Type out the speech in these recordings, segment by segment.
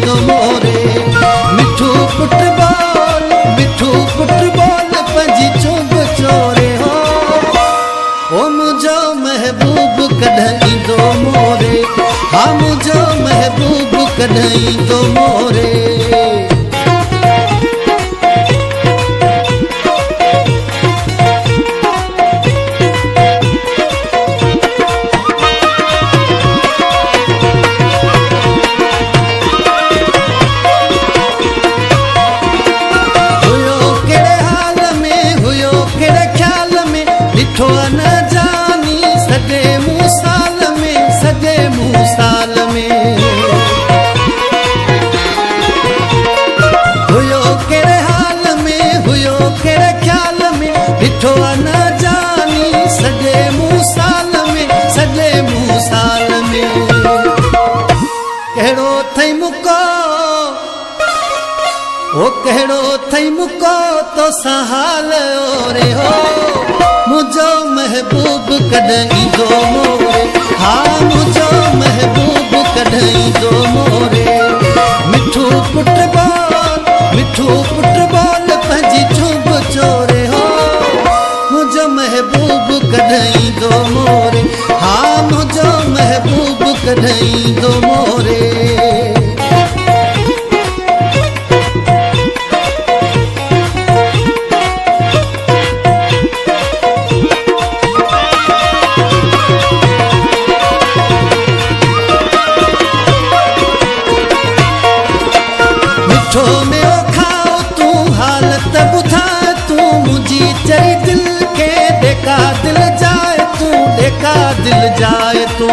दो मोरे मिठू फुटबॉल पंजी चुभ चोरे हो ओ मुझो महबूब कढई दो मोरे हाँ मुझो महबूब कढई दो मोरे न जानी सगे मुँह साल में हुयो केड़े हाल में हुयो केड़े ख्याल में ॾिठो न जानी सगे मुँह साल में कहिड़ो थई मुको ओ कहिड़ो थई मुको तो सहाल ओरे हो मुझो महबूब कढई दो मोरे हाँ मुझो महबूब कढई दो मोरे मिठू फुटबॉल पंजी चुभ चोरे हो मुझो महबूब कढई दो मोरे हाँ मुझो महबूब कढई दो मोरे में ओ खाओ तू हालत बुधा तू मुझी चरी दिल के देखा दिल जाए तू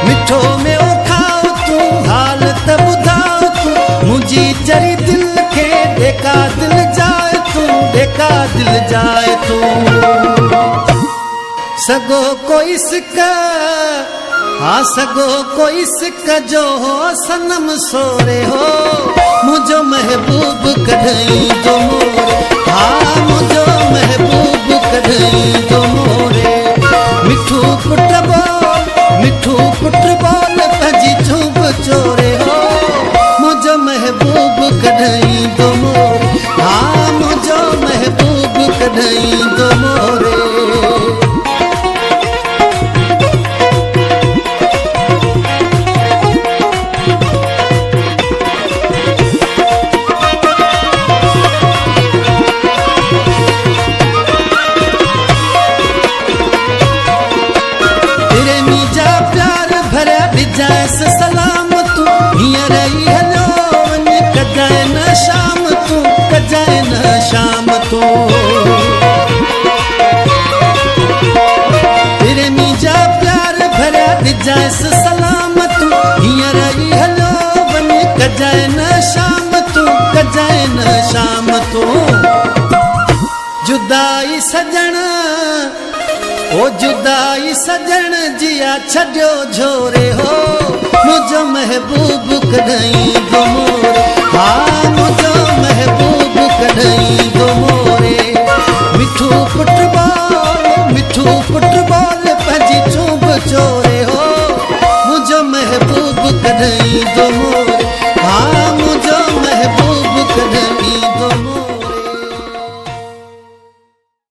मिठो में ओ खाओ तू हालत बुधा तू मुझी चरी दिल के देखा दिल जाए तू सगो कोई सिका हाँ सगो कोई सिक जो हो सनम सोरे हो मुझो महबूब कढई दो मोरे हाँ मुझो महबूब कढई दो मोरे मिठू फुटबॉल पंजी चुभ चोरे हो मुझो महबूब कढई दो मोरे हाँ मुझो महबूब कढई दो मोरे सलाम तू हींअर ई हलो वञ कजाए न शाम तू प्रेमी जा प्यार भरिया ॾिजांइसि सलाम तू हींअर ई हलो वञ कजाए न शाम तू जुदाई सजण ओ जुदाई सजण जिया छॾियो झोरे हो मुझो महबूब कढई दो मोरे हाँ मुझो महबूब कढई दो मोरे मिठू फुटबॉल पंजी चुभ चोरे हो मुझो महबूब कढई दो मोरे